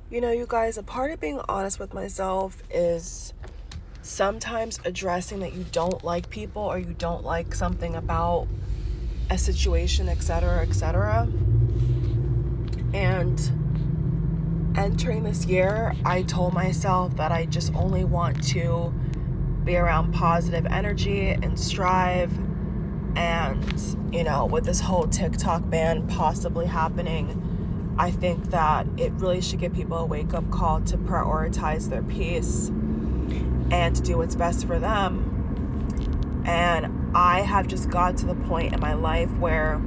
You guys, a part of being honest with myself is sometimes addressing that you don't like people or you don't like something about a situation, etc., etc. And entering this year, I told myself that I just only want to be around positive energy and strive. And, with this whole TikTok ban possibly happening, I think that it really should give people a wake-up call to prioritize their peace and to do what's best for them. And I have just got to the point in my life where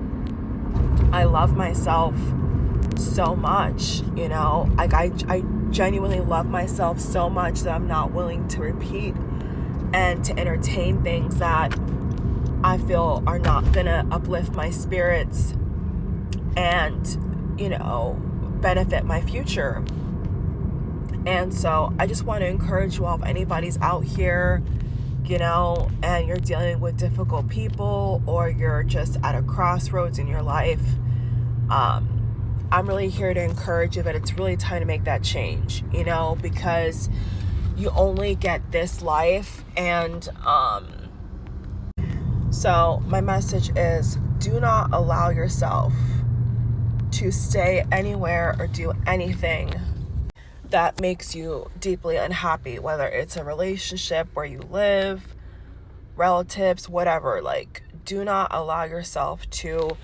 I love myself so much, like I genuinely love myself so much that I'm not willing to repeat and to entertain things that I feel are not gonna uplift my spirits and benefit my future. And so I just want to encourage you all, if anybody's out here, and you're dealing with difficult people or you're just at a crossroads in your life, I'm really here to encourage you that it's really time to make that change, because you only get this life. And so my message is, do not allow yourself to stay anywhere or do anything that makes you deeply unhappy, whether it's a relationship where you live, relatives, whatever. Like, do not allow yourself to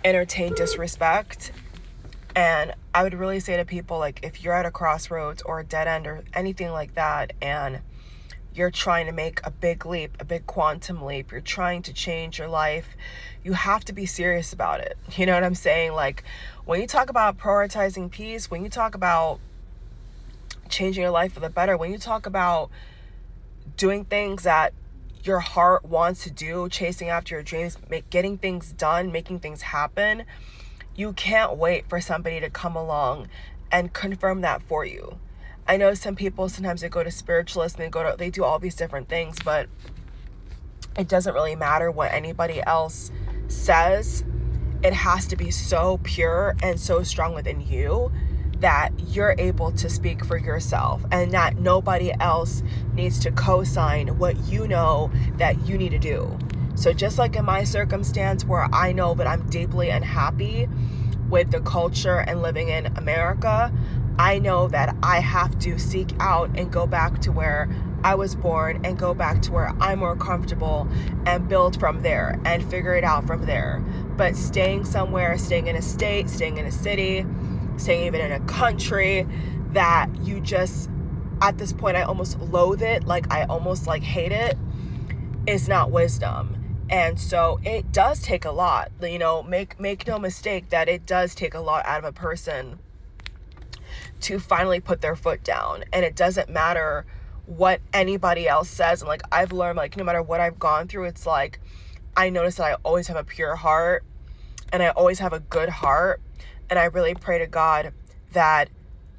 entertain disrespect. And I would really say to people, like, if you're at a crossroads or a dead end or anything like that, and you're trying to make a big leap, a big quantum leap, you're trying to change your life, you have to be serious about it. You know what I'm saying? Like, when you talk about prioritizing peace, when you talk about changing your life for the better, when you talk about doing things that your heart wants to do, chasing after your dreams, getting things done, making things happen, you can't wait for somebody to come along and confirm that for you. I know some people, sometimes they go to spiritualists and they do all these different things, but it doesn't really matter what anybody else says. It has to be so pure and so strong within you that you're able to speak for yourself, and that nobody else needs to co-sign what you know that you need to do. So just like in my circumstance, where I know that I'm deeply unhappy with the culture and living in America, I know that I have to seek out and go back to where I was born and go back to where I'm more comfortable and build from there and figure it out from there. But staying somewhere, staying in a state, staying in a city, staying even in a country that you just, at this point, I almost loathe it, like I almost hate it, is not wisdom. And so it does take a lot, make no mistake that it does take a lot out of a person to finally put their foot down. And it doesn't matter what anybody else says. And I've learned, no matter what I've gone through, it's I notice that I always have a pure heart and I always have a good heart. And I really pray to God that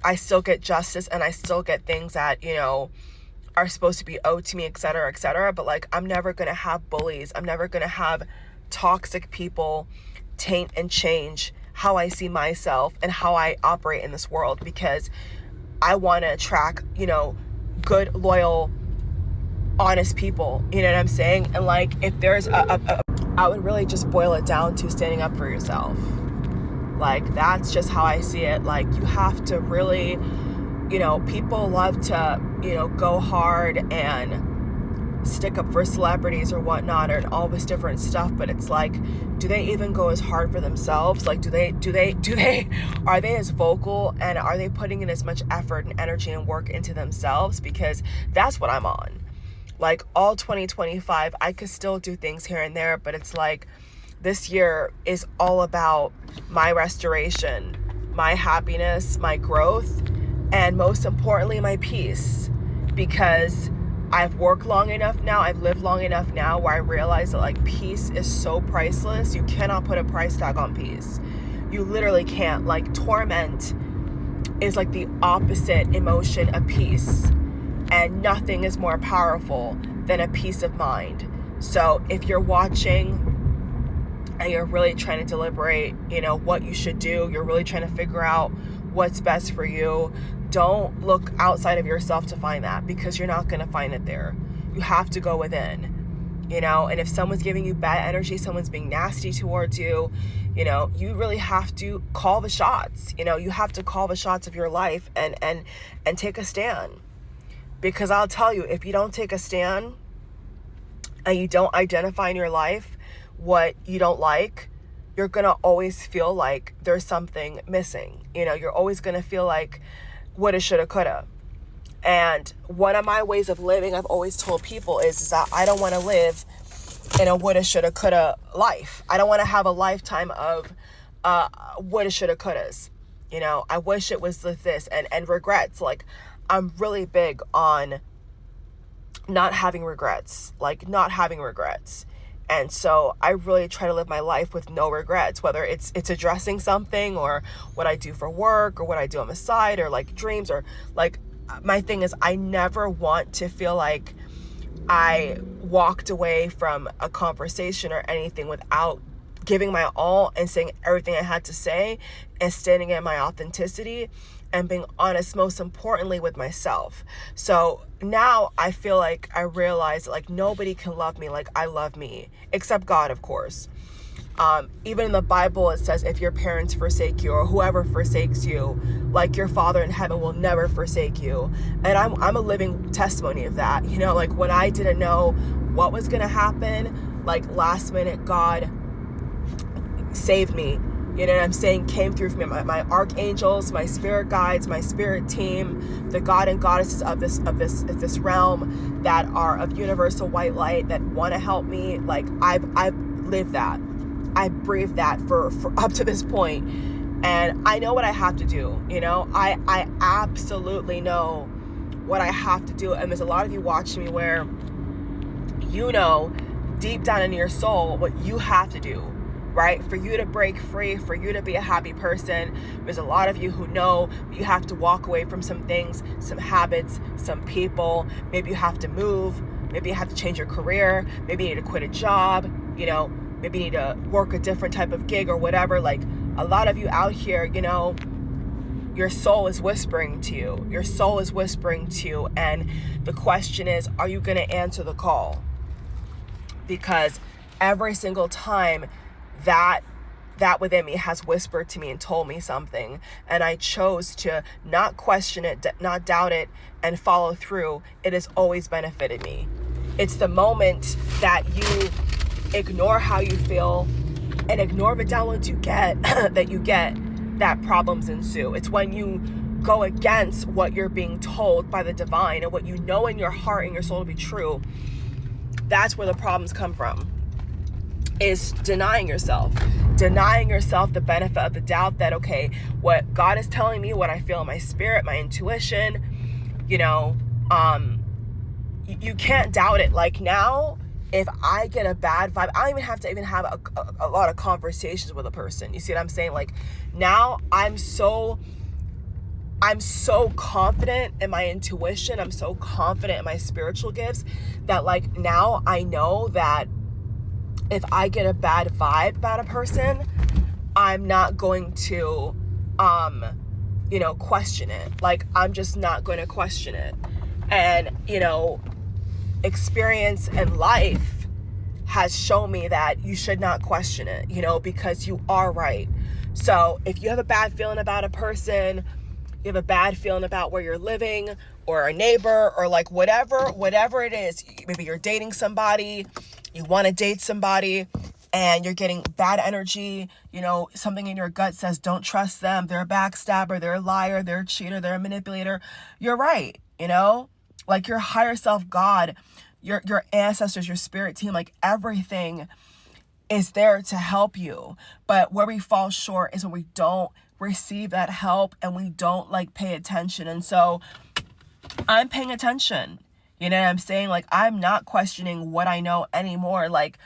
I still get justice and I still get things that, are supposed to be owed to me, et cetera, et cetera. But I'm never going to have bullies. I'm never going to have toxic people taint and change how I see myself and how I operate in this world, because I want to attract, good, loyal, honest people. You know what I'm saying? And if there's I would really just boil it down to standing up for yourself. That's just how I see it. You have to really, people love to, go hard and stick up for celebrities or whatnot and all this different stuff, but it's do they even go as hard for themselves? Are they as vocal, and are they putting in as much effort and energy and work into themselves? Because that's what I'm on. All 2025, I could still do things here and there, but it's this year is all about my restoration, my happiness, my growth, and most importantly, my peace. Because I've worked long enough now, I've lived long enough now where I realize that peace is so priceless. You cannot put a price tag on peace. You literally can't. Torment is the opposite emotion of peace. And nothing is more powerful than a peace of mind. So if you're watching and you're really trying to deliberate, what you should do, you're really trying to figure out what's best for you. Don't look outside of yourself to find that, because you're not going to find it there. You have to go within, and if someone's giving you bad energy, someone's being nasty towards you, you really have to call the shots. You have to call the shots of your life and take a stand. Because I'll tell you, if you don't take a stand and you don't identify in your life what you don't like, you're going to always feel like there's something missing. You're always going to feel like woulda, shoulda, coulda. And one of my ways of living, I've always told people, is that I don't want to live in a woulda, shoulda, coulda life. I don't want to have a lifetime of woulda, shoulda, couldas. I wish it was this and regrets. Like, I'm really big on not having regrets. And so I really try to live my life with no regrets, whether it's addressing something or what I do for work or what I do on the side or like dreams or like, my thing is I never want to feel like I walked away from a conversation or anything without giving my all and saying everything I had to say and standing in my authenticity and being honest, most importantly, with myself. So now I feel like I realize like nobody can love me like I love me, except God, of course. Even in the Bible, it says if your parents forsake you or whoever forsakes you, like your Father in heaven will never forsake you. And I'm a living testimony of that. Like when I didn't know what was going to happen, like last minute, God saved me. What I'm saying? Came through for me. My archangels, my spirit guides, my spirit team, the God and goddesses of this realm that are of universal white light that want to help me. Like I've lived that. I breathed that for up to this point. And I know what I have to do. I absolutely know what I have to do. And there's a lot of you watching me where deep down in your soul what you have to do. Right? For you to break free, for you to be a happy person. There's a lot of you who know you have to walk away from some things, some habits, some people. Maybe you have to move. Maybe you have to change your career. Maybe you need to quit a job. Maybe you need to work a different type of gig or whatever. Like a lot of you out here, your soul is whispering to you. Your soul is whispering to you. And the question is, are you going to answer the call? Because every single time that within me has whispered to me and told me something, and I chose to not question it, not doubt it, and follow through, it has always benefited me. It's the moment that you ignore how you feel and ignore the downloads you get that problems ensue. It's when you go against what you're being told by the divine and what you know in your heart and your soul to be true. That's where the problems come from. Is denying yourself the benefit of the doubt that, okay, what God is telling me, what I feel in my spirit, my intuition, you can't doubt it. Like now, if I get a bad vibe, I don't even have to have a lot of conversations with a person. You see what I'm saying? Like now I'm so confident in my intuition. I'm so confident in my spiritual gifts that like now I know that if I get a bad vibe about a person, I'm not going to, question it. Like, I'm just not going to question it. And, experience and life has shown me that you should not question it, because you are right. So if you have a bad feeling about a person, you have a bad feeling about where you're living or a neighbor or like whatever it is, maybe you're dating somebody, you want to date somebody and you're getting bad energy, something in your gut says don't trust them, they're a backstabber, they're a liar, they're a cheater, they're a manipulator. You're right, like your higher self, God, your ancestors, your spirit team, like everything is there to help you. But where we fall short is when we don't receive that help and we don't like pay attention. And so I'm paying attention. You know what I'm saying? Like, I'm not questioning what I know anymore. Like,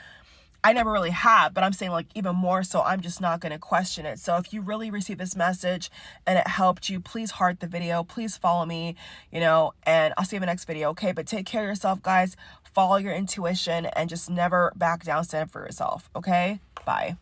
I never really have, but I'm saying like even more so, I'm just not going to question it. So if you really receive this message and it helped you, please heart the video, please follow me, and I'll see you in the next video. Okay. But take care of yourself, guys. Follow your intuition and just never back down, stand up for yourself. Okay. Bye.